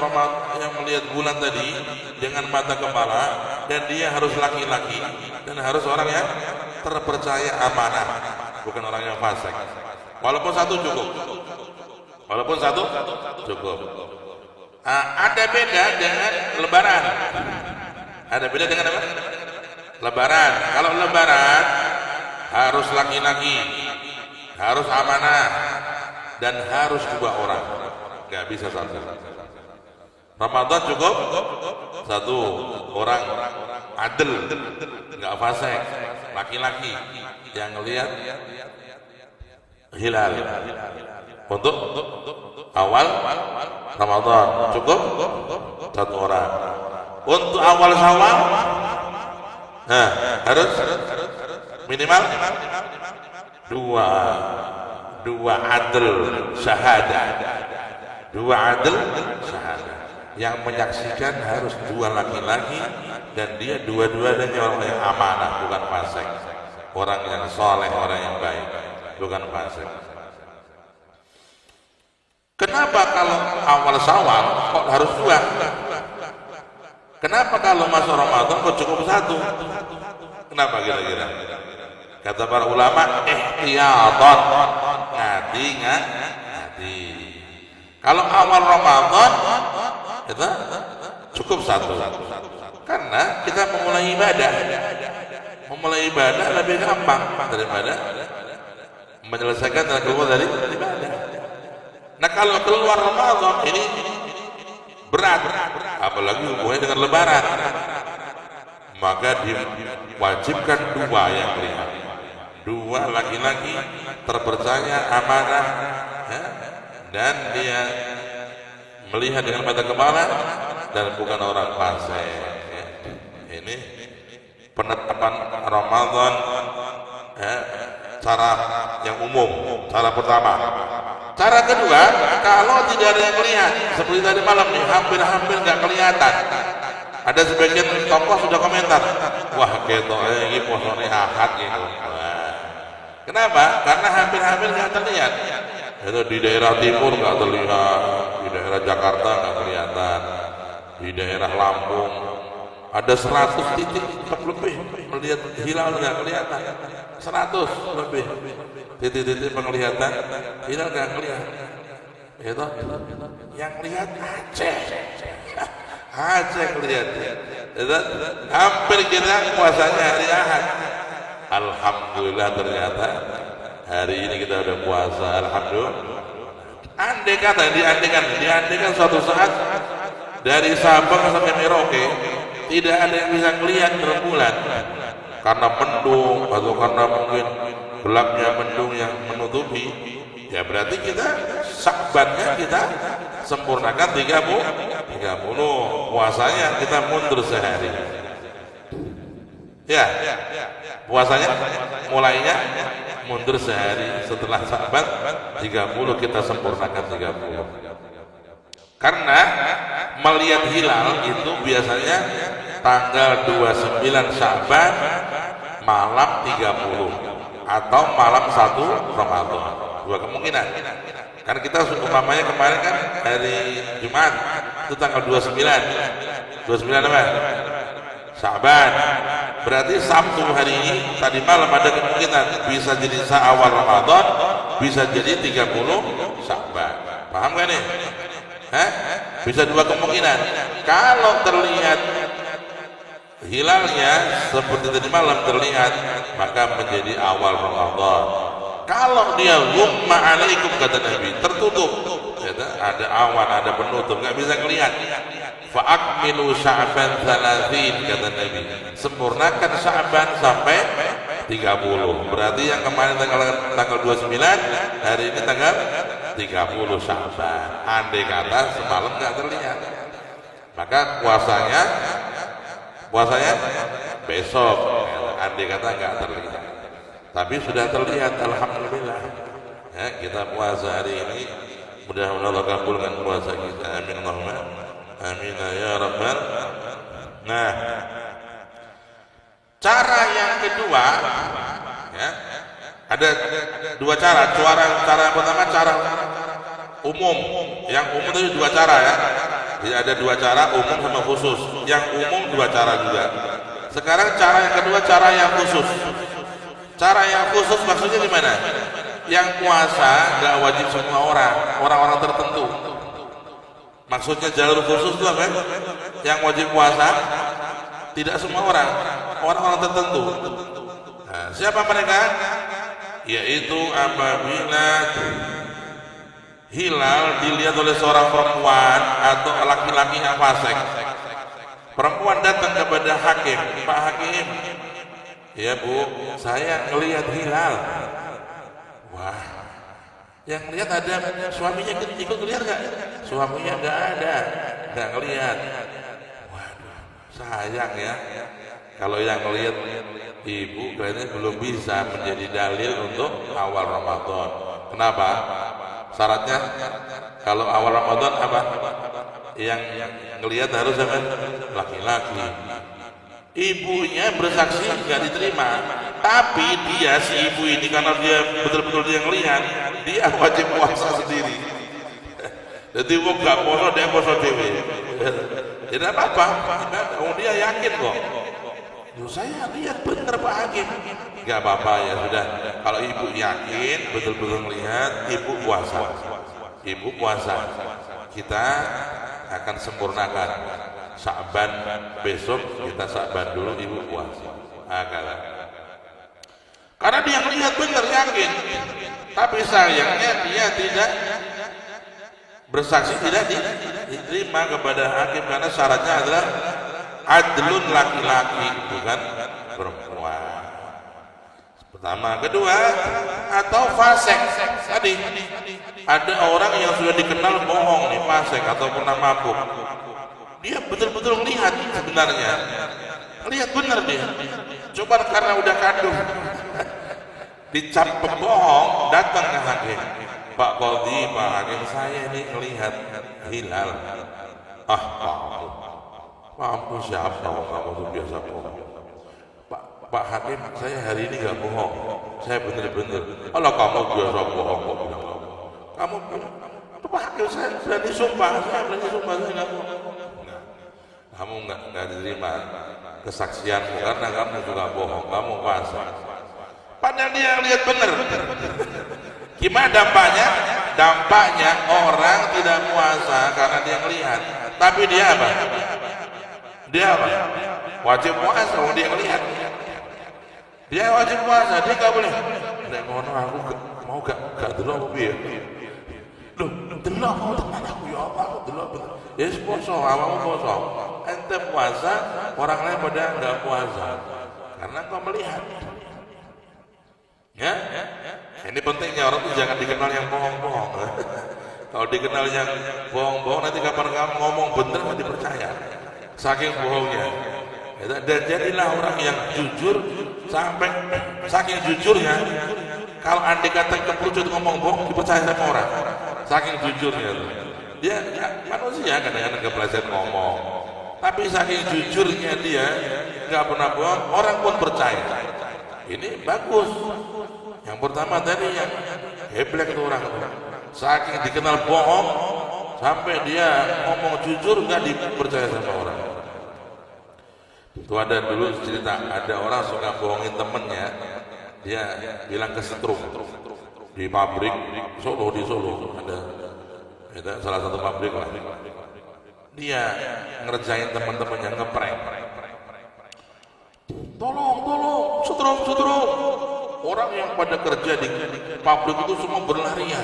bulan tadi dengan mata kepala, dan dia harus laki-laki dan harus orang yang terpercaya amanah, bukan orang yang fasik. Walaupun satu cukup. Ada beda dengan Lebaran. Ada beda dengan apa? Lebaran. Kalau Lebaran harus laki-laki, harus amanah, dan harus 2 orang, nggak bisa satu. Ramadan cukup 1 orang adil, nggak fasik, laki-laki yang ngelihat hilal. untuk awal Ramadan cukup satu orang. Untuk awal Syawal harus minimal dua adl syahadah. Yang menyaksikan harus dua laki-laki dan dia dua-duanya orang yang amanah, bukan fasik, orang yang soleh, orang yang baik, bukan fasik. Kenapa kalau awal Syawal kok harus dua? Kenapa kalau masuk Ramadan kok cukup satu? Kenapa kira-kira? Kata para ulama, ihtiyatan, ngadi. Kalau awal Ramadan kita cukup satu, karena kita memulai ibadah lebih gampang daripada menyelesaikan dan keluar dari ibadah. Nah kalau keluar Ramadan ini berat, apalagi hubungannya dengan Lebaran, maka diwajibkan dua yang lihat, dua laki-laki terpercaya, amanah, dan dia melihat dengan mata kepala dan bukan orang fasik. Ini penetapan Ramadan cara yang umum, cara pertama. Cara kedua, kalau tidak ada yang melihat, seperti tadi malam nih, hampir nggak kelihatan. Ada sebagian tokoh sudah komentar, wah gitu, ini posone ahad gitu. Nah, kenapa? Karena hampir nggak terlihat. Itu di daerah timur nggak terlihat, di daerah Jakarta nggak kelihatan, di daerah Lampung ada 100 titik lebih melihat hilal nggak kelihatan, 100 lebih titik-titik penglihatan hilal nggak kelihatan. Itu yang lihat Aceh kelihatan. Itu hampir kita puasanya hari Ahad. Alhamdulillah ternyata hari ini kita udah puasa, alhamdulillah. Andai kata diandekan suatu saat dari Sabang sampai Merauke tidak ada yang bisa melihat rembulan karena mendung atau karena mungkin gelapnya mendung yang menutupi, ya berarti kita Sya'bannya kita sempurnakan 30 puasanya kita mundur sehari. Ya, puasanya mulainya mundur sehari, setelah Sya'ban 30 kita sempurnakan 30. Karena melihat hilal itu biasanya tanggal 29 Sya'ban malam 30 atau malam 1 Ramadan. Dua kemungkinan. Karena kita umpamanya kemarin kan hari Jumat itu tanggal 29 apa? Sya'ban. Berarti Sabtu hari ini tadi malam ada kemungkinan bisa jadi awal Ramadan, bisa jadi 30 Sya'ban. Paham kan nih? Bisa dua kemungkinan. Kalau terlihat hilalnya seperti tadi malam terlihat, maka menjadi awal Ramadan. Kalau dia ghumma alaikum, kata Nabi, tertutup, ada awan, ada penutup, nggak bisa kelihatan, fa'akmilu Sya'ban 30, kata Nabi, sempurnakan Sya'ban sampai 30. Berarti yang kemarin tanggal 29, hari ini tanggal 30 Sya'ban. Andai kata semalam nggak terlihat, maka puasanya besok. Andai kata nggak terlihat, tapi sudah terlihat, alhamdulillah. Ya, kita puasa hari ini, mudah-mudahan Allah kabulkan puasa kita. Amin Allahumma amin ya rabbal. Nah, cara yang kedua, ya, ada dua cara. Cara yang pertama cara umum. Yang umum itu dua cara, ya. Jadi ada dua cara, umum sama khusus. Yang umum dua cara juga. Sekarang cara yang kedua, cara yang khusus. Cara yang khusus maksudnya gimana? Yang puasa nggak wajib semua orang tertentu. Maksudnya jalur khusus itu apa? Yang wajib puasa tidak semua orang tertentu. Nah, siapa mereka? Yaitu apabila hilal dilihat oleh seorang perempuan atau laki-laki yang fasik. Perempuan datang kepada hakim, Pak Hakim, ya Bu, saya ngelihat hilal. Wah, Yang lihat ada suaminya ikut lihat nggak? Suaminya nggak ada, nggak ngelihat. Waduh, sayang ya. Kalau yang ngelihat ibu kayaknya belum bisa menjadi dalil untuk awal Ramadan. Kenapa? Syaratnya kalau awal Ramadan apa? Yang ngelihat harus apa? Laki-laki. Ibunya bersaksi nggak diterima, tapi dia si ibu ini karena dia betul-betul dia ngelihat, dia wajib puasa sendiri. Jadi wong nggak puasa dia puasa dewe. Tidak apa-apa, dia yakin kok. Loh, saya lihat bener Pak Hakim. Nggak apa-apa ya sudah. Kalau ibu yakin betul-betul melihat, ibu puasa. Ibu puasa. Kita akan sempurnakan. Sya'ban besok kita Sya'ban dulu, ibu puasa. Agak. Karena dia melihat benar yakin, tapi sayangnya dia tidak bersaksi, tidak diterima kepada hakim karena syaratnya adalah adlun laki-laki bukan perempuan. Pertama, kedua atau fasik. Tadi ada orang yang sudah dikenal bohong nih, fasik ataupun mabuk. Dia betul-betul melihat sebenarnya, lihat benar dia. Coba karena udah kandung, dicap pembohong, datang ke hakim. Pak Qadhi, Pak Hakim, saya ini melihat hilal. Kamu siapa? Kamu tuh biasa bohong. Pak Hakim, saya hari ini nggak bohong. Saya bener-bener. Kalau kamu biasa bohong, kamu Pak Hakim, saya berani sumpah, saya nggak bohong. Kamu nggak diterima kesaksianmu karena kamu juga bohong, kamu puasa. Padahal dia lihat benar. Gimana dampaknya? Dampaknya orang tidak puasa karena dia melihat, tapi dia apa? Dia apa? Wajib puasa, dia melihat. Dia wajib puasa, dia nggak boleh. Nek ngono aku mau gak delok piye? Loh, delok mau tenan aku ya Allah, aku delok bener. Ya poso, awakmu poso. Ente puasa, orang lain pada enggak puasa. Karena kau melihat. Ya? Ini pentingnya orang itu jangan dikenal yang bohong-bohong. Kalau dikenal yang bohong-bohong nanti kapan kamu ngomong bener nggak dipercaya. Saking bohongnya. Dan jadilah orang yang jujur sampai saking jujurnya. Kalau andai kata keperucut ngomong bohong dipercaya sama orang. Saking jujurnya tuh. Dia manusia kadang-kadang kepleset ngomong. Tapi saking jujurnya dia nggak pernah bohong, orang pun percaya. Ini bagus. Yang pertama tadi yang geblek itu orang. Saking dikenal bohong sampai dia ngomong jujur nggak dipercaya sama orang. Itu ada dulu cerita, ada orang suka bohongin temennya. Dia bilang kesetrum di pabrik Solo, di Solo ada salah satu pabrik lah. Dia ngerjain teman-temannya ngeprank. Tolong, setrum. Orang yang pada kerja di pabrik itu semua berlarian.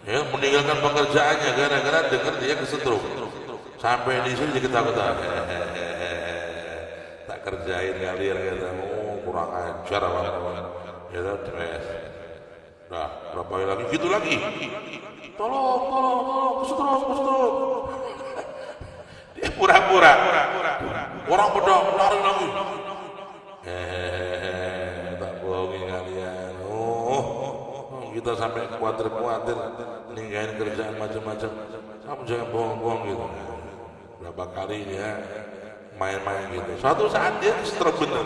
Ya, meninggalkan pekerjaannya gara-gara dengar dia kesetrum. Sampai di sini ketakutan. Tak kerjain kalian kata, kurang ajar orang. Ya stres. Nah, berapa kali lagi gitu lagi. Tolong, kesetrum. Dia pura-pura. Orang pada lari lagi. Tak bohongin kalian. Kita sampai khawatir ninggalin kerjaan macam-macam. Kamu jangan bohong-bohong gitu. Berapa kali dia main-main gitu. Suatu saat dia kesetrum benar.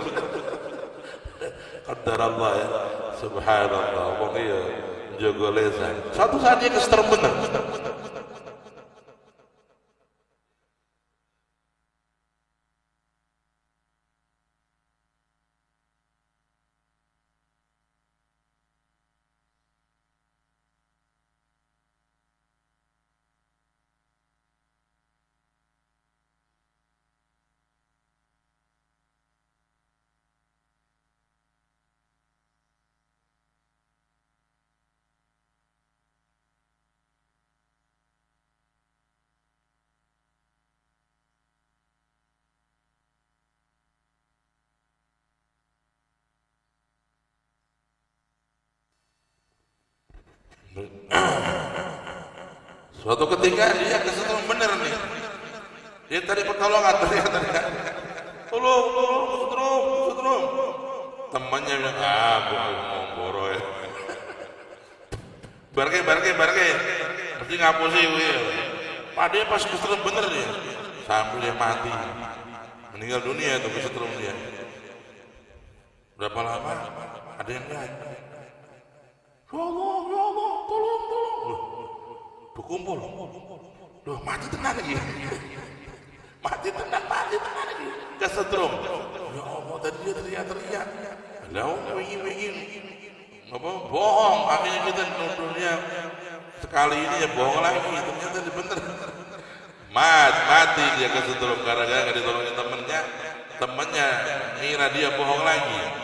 Qadar Allah ya. Subhanallah. Pokoknya jago lesan. Suatu saat dia kesetrum benar. Suatu ketika dia kesetrum bener nih. Dia tadi pertolongan ternyata tolong, kesetrum. Temannya bilang, aku mau boro ya. Barke. Mesti ngapusi gue. Pak dia pas kesetrum bener dia. Sampai dia mati. Meninggal dunia itu kesetrum dia. Berapa lama? Ada yang lihat. Ya Allah, tolong. Berkumpul. Loh, mati tenang lagi. Mati tenang lagi. Kesetrum. Ya Allah, tadi dia teriak. Lalu ingin. Apa? Bohong. Akhirnya kita nuduhnya sekali ini ya bohong lagi. Ternyata dia bener. Mati dia kesetrum gara-gara nggak ditolongin temennya ngira dia bohong lagi.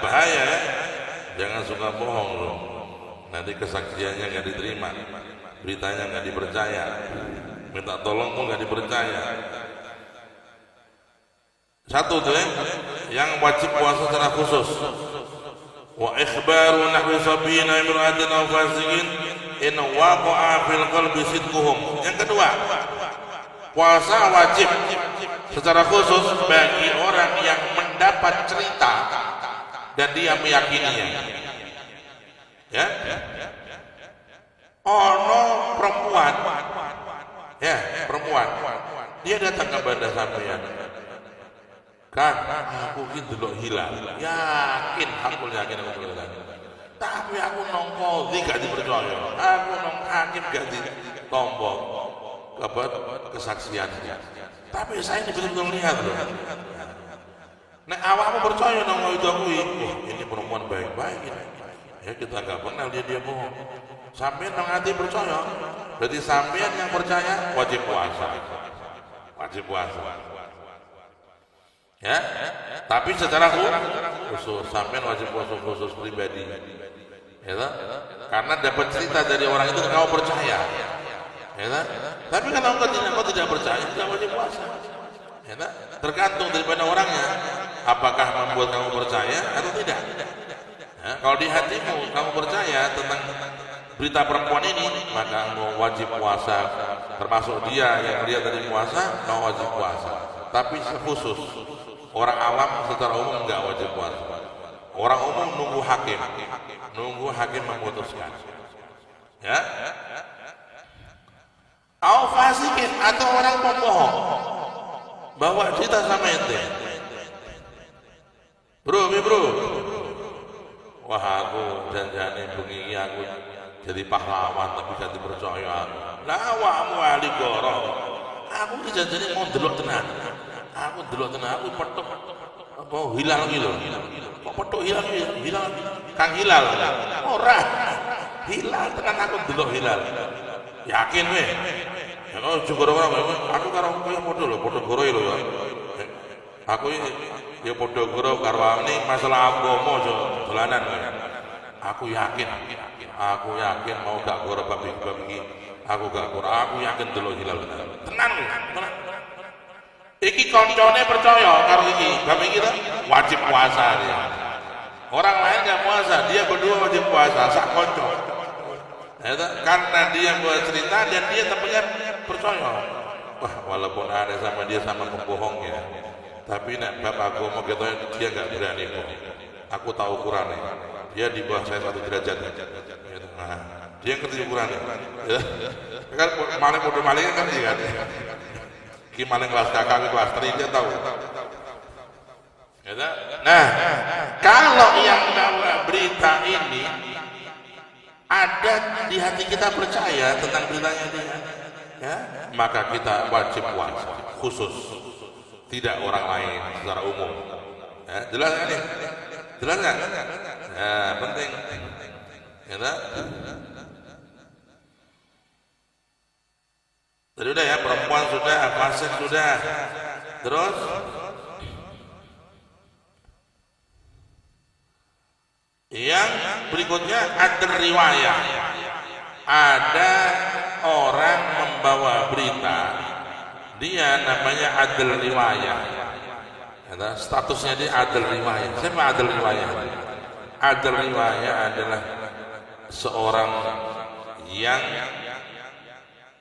Bahaya ya. Jangan suka bohong loh. Nanti kesaksiannya nggak diterima, beritanya nggak dipercaya, minta tolong pun nggak dipercaya. Satu tuh yang wajib puasa secara khusus. Wa ikhbaru nahwi sabina imra'atin aw fasiqin in waqa'a fil qalbi sidquhum. Yang kedua, puasa wajib secara khusus bagi orang yang mendapat cerita dan dia meyakininya. Ya. Perempuan. Dia datang kepada sampeyan. Kan aku ki delok hilal. Yakin aku hilal. Tapi aku nongko gak dipercaya. Aku nong hakim gak ditompo kesaksiannya. Tapi saya ini betul-betul lihat loh. Nek awakmu percaya nang itu aku ini perempuan baik-baik ini. Ya kita nggak kenal dia bohong. Sampeyan nang hati percaya. Berarti sampeyan yang percaya wajib puasa. Ya, tapi secara khusus sampeyan wajib puasa khusus pribadi. Ya, karena dapat cerita dari orang itu kamu percaya. Ya, tapi kalau kau tidak percaya tidak wajib puasa. Ya, tergantung daripada orangnya. Apakah membuat kamu percaya atau tidak? Ya, kalau di hatimu kamu percaya tentang berita perempuan ini, maka kamu wajib puasa. Termasuk dia yang lihat dari puasa, kamu wajib puasa. Tapi khusus orang awam secara umum enggak wajib puasa. Orang umum nunggu hakim memutuskan. Ya. Au fasikin atau orang pembohong bawa cerita sama ente. Bro, wah aku janjane bengi aku jadi pahlawan tapi gak dipercaya. Lah awakmu ahli goro. Aku ki janjane mau delok tenan. Aku petuk apa hilal iki lho. Kok petuk hilal? Kang Hilal. Ora. Hilal tenan aku delok hilal. Yakin weh. Ya kok juga orang aku karo kowe padha lho, padha goro lho ya. Aku ya padha goro karo ini masalah agama aja dolanan. Aku yakin mau gak goro bab iki. Aku gak goro, aku yakin delok hilal tenan. Iki koncone percaya karo iki, bab iki wajib puasa dia. Orang lain gak puasa, dia berdua wajib puasa, sak konco. Ya, karena dia buat cerita dan dia tempatnya percaya. Wah, walaupun ada sama dia sama pembohongnya, tapi nak bab agama kita dia nggak berani bohong. Aku tahu Quran nih, dia di bawah saya 1 derajat. Nah, dia ngerti Quran nih. Ya. Kan maling bodoh maling kan dia kan. Ki maling kelas kakak kelas 3 dia tahu. Ya, nah, kalau yang bawa berita ini ada di hati kita percaya tentang beritanya dia, ya, maka kita wajib puasa khusus, tidak orang lain secara umum. Ya, jelas nggak nih? Jelas nggak? Ya, penting. Ya, tadi udah ya, perempuan sudah, fasik sudah, terus yang berikutnya ada riwayat. Ada orang membawa berita, dia namanya adil riwayat. statusnya dia adil riwayah. Siapa adil riwayah? Adil riwayah adalah seorang yang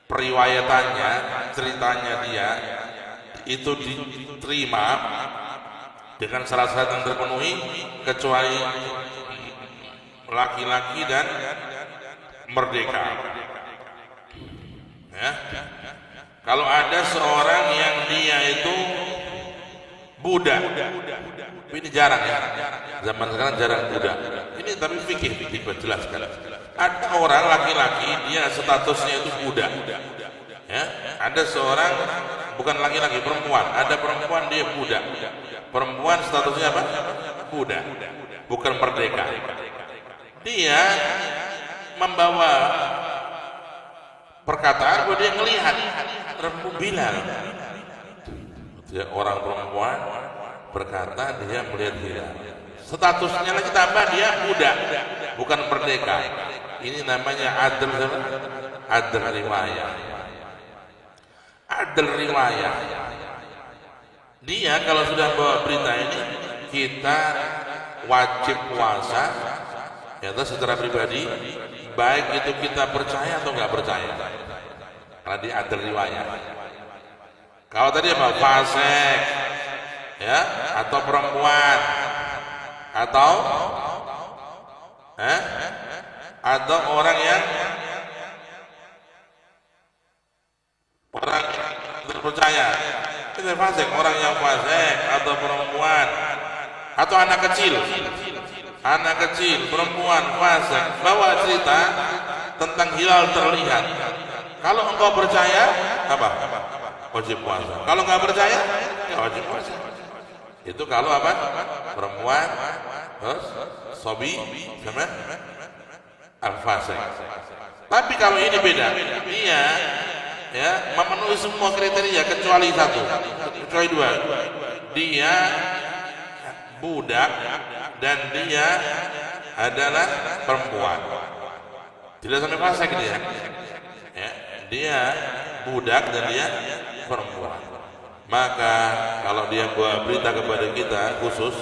periwayatannya, ceritanya dia itu diterima dengan syarat-syarat yang terpenuhi, kecuali laki-laki dan merdeka. Ya. Kalau ada seorang yang dia itu budak, ini jarang ya, zaman sekarang jarang budak. Ini tapi fikih dijelaskan. Ada orang laki-laki dia statusnya itu budak. Ya, ada seorang bukan laki-laki, perempuan. Ada perempuan dia budak. Perempuan statusnya apa? Budak, bukan merdeka. Dia membawa perkataan bahwa dia melihat rembu Bilal. Dia orang perempuan berkata dia melihat hilal. Statusnya lagi tambah dia budak, bukan merdeka. Ini namanya adl riwayah. Adl riwayah. Dia kalau sudah bawa berita ini, kita wajib puasa. Ya, secara pribadi, baik itu kita percaya atau nggak percaya, karena dia adl riwayah. Kalau tadi apa? Fasik, ya, atau perempuan, atau orang yang terpercaya, itu fasik. Orang yang fasik atau perempuan atau anak kecil, perempuan fasik bawa cerita tentang hilal terlihat. Kalau engkau percaya, apa? Wajib puasa. Kalau nggak percaya, ya wajib puasa. Itu kalau apa? Perempuan, terus sobi, sama al-fasik. Tapi kalau ini beda, dia ya memenuhi semua kriteria kecuali satu, kecuali dua. Dia budak dan dia adalah perempuan. Tidak sampai fasik dia. Ya, dia budak dan dia perempuan. Maka kalau dia bawa berita kepada kita khusus,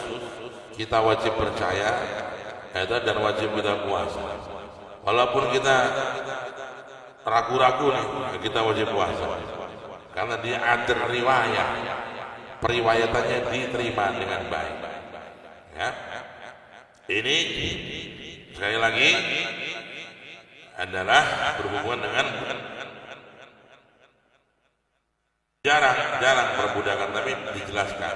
kita wajib percaya dan wajib kita puasa. Walaupun kita ragu-ragu nih, kita wajib puasa. Karena dia adl riwayah, periwayatannya diterima dengan baik. Ya. Ini sekali lagi adalah berhubungan dengan jarang perbudakan, tapi dijelaskan.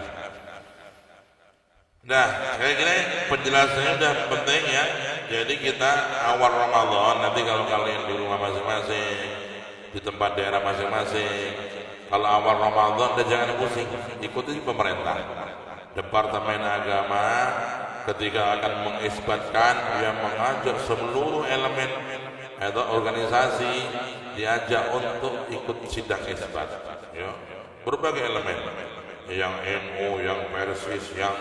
Nah, kayak gini penjelasannya udah penting ya. Jadi kita awal Ramadan, nanti kalau kalian di rumah masing-masing, di tempat daerah masing-masing, kalau awal Ramadan udah jangan pusing, ikuti pemerintah, Departemen Agama ketika akan mengisbatkan, dia mengajak seluruh elemen atau organisasi diajak untuk ikut sidang isbat. Ya, berbagai elemen, yang NU, yang Persis, yang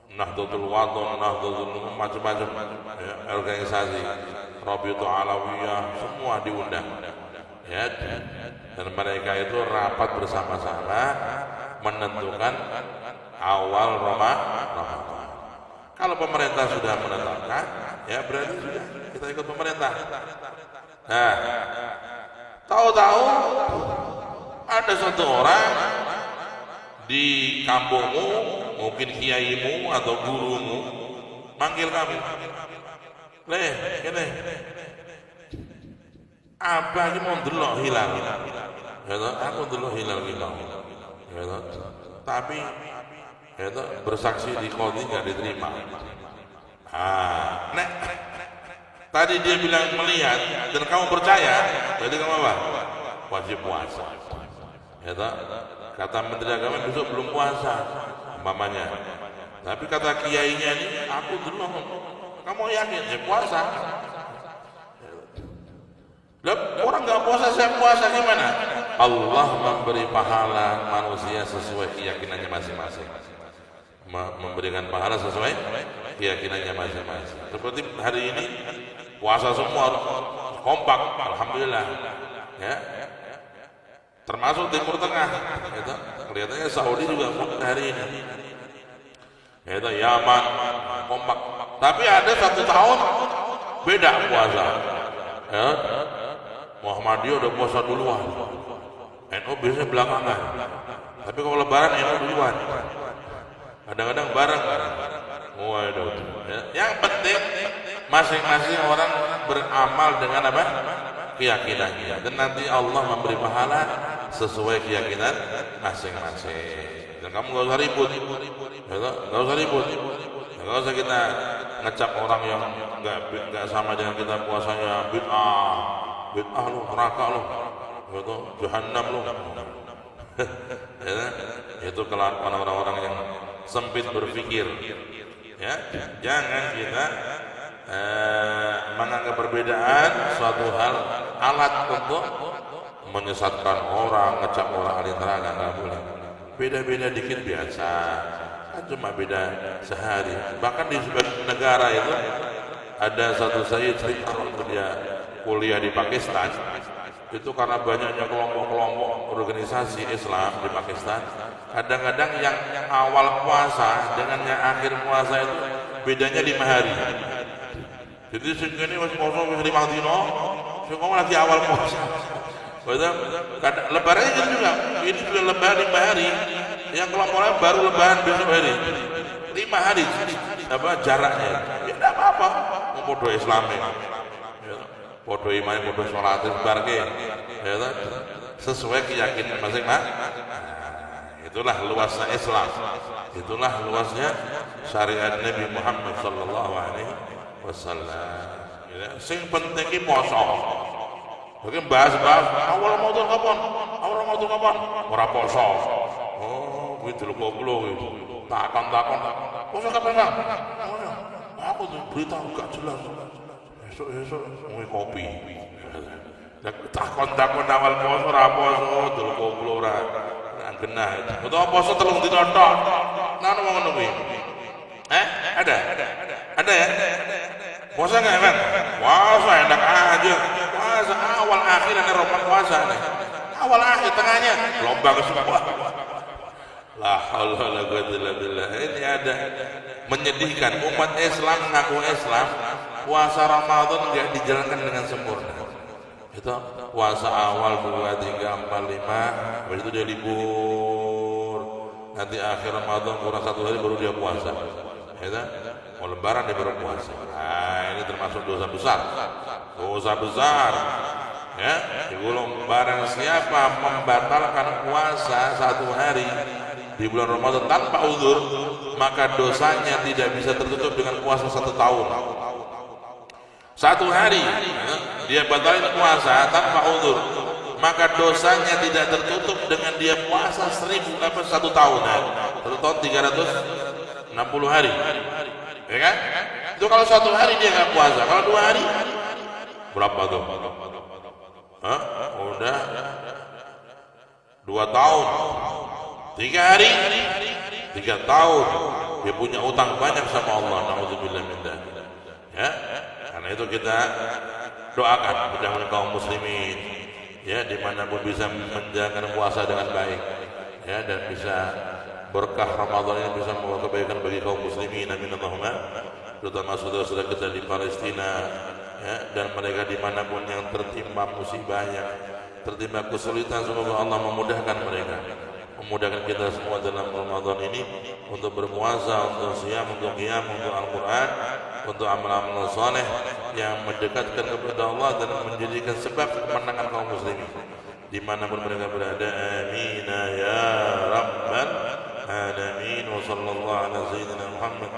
Nahdlatul Wadon, Nahdlatul macam-macam ya, organisasi, Rabitul Alawiyah, semua diundang. Ya, dan mereka itu rapat bersama-sama menentukan awal Ramadan. Kalau pemerintah sudah menetapkan, ya berarti sudah kita ikut pemerintah. Nah, tahu-tahu ada satu orang di kampungmu, mungkin kiaimu atau gurumu, manggil kami, ini apa ini mau delok hilal? Ya, aku delok hilal. Ya, tapi ya, bersaksi di qadhi nggak diterima. Nek tadi dia bilang melihat dan kamu percaya, berarti kamu apa? Wajib puasa. Ya, kata Menteri Agama besok belum puasa, umpamanya. Tapi kata kiainya ini, aku dulu, kamu yakin? Ya puasa. Orang nggak puasa, saya puasa gimana? Allah memberi pahala manusia sesuai keyakinannya masing-masing. Memberikan pahala sesuai keyakinannya masing-masing. Seperti hari ini puasa semua kompak, alhamdulillah. Ya. termasuk Timur Tengah. Itu kelihatannya Saudi juga hari ini. Itu Yaman kompak. Tapi ada 1 tahun beda puasa. Ya, Muhammadiyah udah puasa duluan. NU biasanya belakangan. Tapi kalau Lebaran NU duluan. Kadang-kadang bareng. Waduh. Ya. Yang penting masing-masing orang beramal dengan apa? Keyakinannya. Dan nanti Allah memberi pahala sesuai keyakinan masing-masing. Dan kamu gak usah ribut. Gak usah ribut. Gak usah kita ngecap orang yang nggak sama dengan kita puasanya bid'ah lu, neraka lu, gitu, jahannam lu. Ya, itu kelakuan orang-orang yang sempit berpikir. Ya, jangan kita menganggap perbedaan suatu hal alat untuk menyesatkan orang, ngecap orang ahli neraka. Nggak boleh. Beda-beda dikit biasa. Cuma beda sehari. Bahkan di sebagian negara itu ada satu sayyid cerita waktu dia kuliah di Pakistan, itu karena banyaknya kelompok-kelompok organisasi Islam di Pakistan, kadang-kadang yang awal puasa dengan yang akhir puasa itu bedanya 5 hari. Jadi segini masih kosong 5 dino, sekarang lagi awal puasa. Lebarannya gitu juga, ini sudah lebaran 5 hari. Yang kelompoknya baru lebaran besok hari 5 hari apa jaraknya ya tidak apa-apa mau podo Islami ya, podo iman, podo sholat barke ya, sesuai keyakinan masing-masing. Itulah luasnya Islam, itulah luasnya syariat Nabi Muhammad sallallahu alaihi wasallam. Ya, sing penting ki poso. Oke, bahas-bahas awal Ramadan kapan? Ora poso. Oh, kuwi delok goblok iki. Takon. Poso kapan, Bang? Aku tuh berita gak jelas. Esok ngombe kopi. Takon awal poso ora poso, delok goblok ora genah. Utawa poso 3 dina tok. Nang ngono kuwi. Ada ya? Puasa nggak emang? Puasa enak aja. Puasa awal akhir ada Ramadan puasa nih. Awal akhir tengahnya lomba ke semua. La haula wala quwwata illa billah. Ini ada menyedihkan umat Islam mengaku Islam, puasa Ramadan nggak dijalankan dengan sempurna. Itu puasa awal 2, 3, 4, 5, habis itu dia libur. Nanti akhir Ramadan kurang 1 hari baru dia puasa. Ya, mau lebaran dia baru puasa. Nah, ini termasuk dosa besar. Ya, digulung barang siapa membatalkan puasa 1 hari di bulan Ramadan tanpa uzur, maka dosanya tidak bisa tertutup dengan puasa 1 tahun. 1 hari dia batalin puasa tanpa uzur, maka dosanya tidak tertutup dengan dia puasa 1 tahun. 1 tahun 360 hari. Ya kan? Itu kalau 1 hari dia nggak puasa, kalau 2 hari berapa tuh? Udah 2 tahun. 3 hari 3 tahun. Dia punya utang banyak sama Allah. Nauzubillah min dzalik. Ya, karena itu kita doakan mudah-mudahan kaum muslimin ya dimanapun bisa menjalankan puasa dengan baik ya, dan bisa berkah Ramadan ini bisa membawa kebaikan bagi kaum muslimin. Amin Allahumma. Terutama saudara-saudara kita di Palestina ya, dan mereka dimanapun yang tertimpa musibahnya, tertimpa kesulitan, semoga Allah memudahkan mereka, memudahkan kita semua dalam Ramadan ini untuk berpuasa, untuk siam, untuk qiyam, untuk Al-Quran, untuk amal-amal saleh yang mendekatkan kepada Allah dan menjadikan sebab kemenangan kaum muslimin dimanapun mereka berada. Amin ya rabbal alamin. Wa sallallahu ala sayyidina Muhammad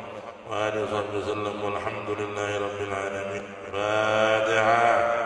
wa alihi wasallam. Walhamdulillahi rabbil alamin. Fatihah.